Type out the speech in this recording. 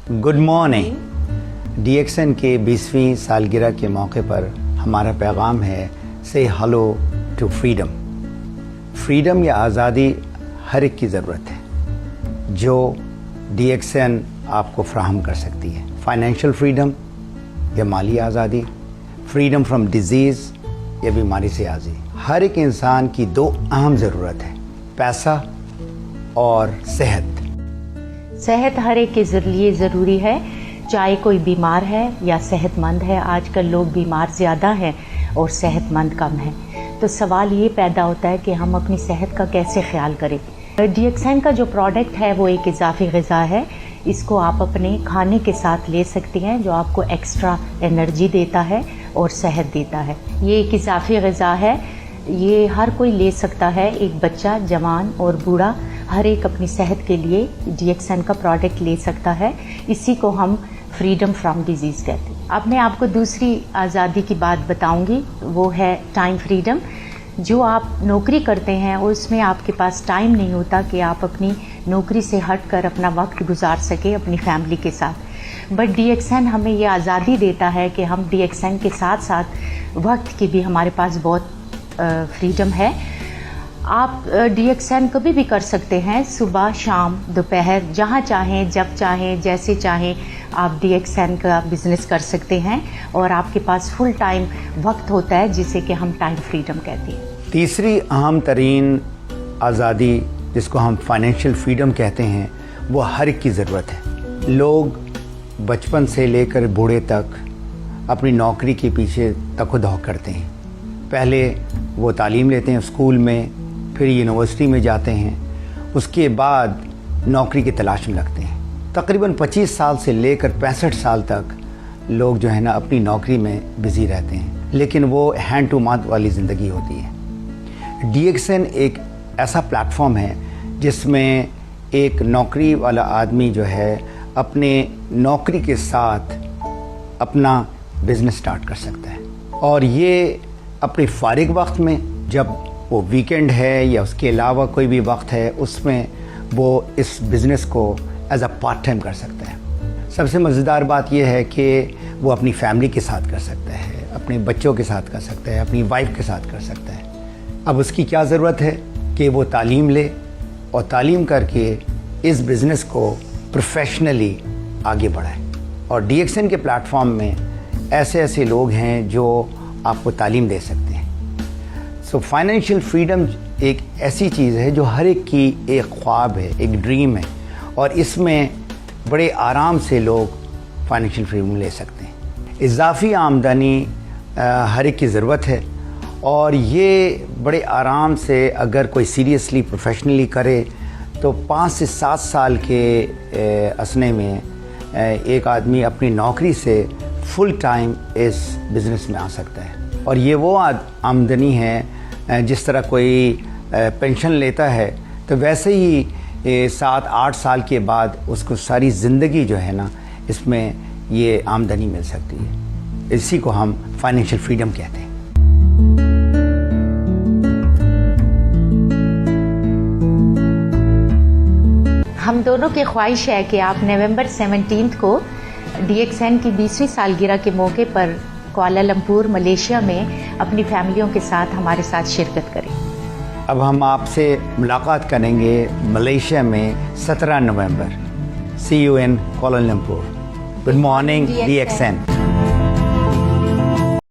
Good morning. DXN के 20वीं सालगिरह के मौके पर हमारा पैगाम है से हेलो टू फ्रीडम। फ्रीडम या आज़ादी हर एक की ज़रूरत है जो DXN आपको फ्राहम कर सकती है। फाइनेंशियल फ्रीडम या माली आज़ादी, फ्रीडम फ्रॉम डिजीज़ या बीमारी से आज़ादी। हर एक इंसान की दो अहम ज़रूरत है, पैसा और सेहत। सेहत हर एक के लिए ज़रूरी है, चाहे कोई बीमार है या सेहतमंद है। आजकल लोग बीमार ज़्यादा हैं और सेहतमंद कम है। तो सवाल ये पैदा होता है कि हम अपनी सेहत का कैसे ख्याल करें। DXN का जो प्रोडक्ट है वो एक इजाफी ग़िज़ा है। इसको आप अपने खाने के साथ ले सकती हैं जो आपको एक्स्ट्रा एनर्जी देता है और सेहत देता है। ये एक इजाफी ग़िज़ा है, ये हर कोई ले सकता है, एक बच्चा, जवान और बूढ़ा, हर एक अपनी सेहत के लिए DXN का प्रोडक्ट ले सकता है। इसी को हम फ्रीडम फ्रॉम डिजीज़ कहते हैं। अब मैं आपको दूसरी आज़ादी की बात बताऊंगी, वो है टाइम फ्रीडम। जो आप नौकरी करते हैं उसमें आपके पास टाइम नहीं होता कि आप अपनी नौकरी से हट कर अपना वक्त गुजार सके अपनी फैमिली के साथ। बट DXN हमें ये आज़ादी देता है कि हम DXN के साथ साथ वक्त की भी हमारे पास बहुत फ्रीडम है। आप DXN कभी भी कर सकते हैं, सुबह, शाम, दोपहर, जहाँ चाहें, जब चाहें, जैसे चाहें आप DXN का बिज़नेस कर सकते हैं और आपके पास फुल टाइम वक्त होता है जिसे कि हम टाइम फ्रीडम कहते हैं। तीसरी अहम तरीन आज़ादी जिसको हम फाइनेंशियल फ्रीडम कहते हैं वो हर एक की ज़रूरत है। लोग बचपन से लेकर बूढ़े तक अपनी नौकरी के पीछे तको-दौ करते हैं। पहले वो तालीम लेते हैं स्कूल में, फिर यूनिवर्सिटी में जाते हैं, उसके बाद नौकरी की तलाश में लगते हैं। तकरीबन 25 साल से लेकर 65 साल तक लोग जो है ना अपनी नौकरी में बिज़ी रहते हैं, लेकिन वो हैंड टू माउथ वाली ज़िंदगी होती है। DXN एक ऐसा प्लेटफॉर्म है जिसमें एक नौकरी वाला आदमी जो है अपने नौकरी के साथ अपना बिज़नेस स्टार्ट कर सकता है और ये अपने फारिग वक्त में, जब वो वीकेंड है या उसके अलावा कोई भी वक्त है, उसमें वो इस बिज़नेस को एज अ पार्ट टाइम कर सकता है। सबसे मज़ेदार बात यह है कि वो अपनी फैमिली के साथ कर सकता है, अपने बच्चों के साथ कर सकता है, अपनी वाइफ के साथ कर सकता है। अब उसकी क्या ज़रूरत है कि वो तालीम ले और तालीम करके इस बिज़नेस को प्रोफेशनली आगे बढ़ाए। और DXN के प्लेटफॉर्म में ऐसे ऐसे लोग हैं जो आपको तालीम दे सकते हैं। सो फाइनेंशियल फ्रीडम एक ऐसी चीज़ है जो हर एक की एक ख्वाब है, एक ड्रीम है और इसमें बड़े आराम से लोग फाइनेंशियल फ्रीडम ले सकते हैं। इजाफी आमदनी हर एक की ज़रूरत है और ये बड़े आराम से अगर कोई सीरियसली प्रोफेशनली करे तो 5 से 7 साल के असने में एक आदमी अपनी नौकरी से फुल टाइम इस बिज़नेस में आ सकता है। और ये वो आमदनी है जिस तरह कोई पेंशन लेता है तो वैसे ही 7-8 साल के बाद उसको सारी ज़िंदगी जो है ना इसमें ये आमदनी मिल सकती है। इसी को हम फाइनेंशियल फ्रीडम कहते हैं। हम दोनों की ख्वाहिश है कि आप नवंबर 17 को DXN की 20वीं सालगिरह के मौके पर कुआलालंपुर, मलेशिया में अपनी फैमिलियों के साथ हमारे साथ शिरकत करें। अब हम आपसे मुलाकात करेंगे मलेशिया में 17 नवंबर। See you in Kuala Lumpur. Good morning DXN।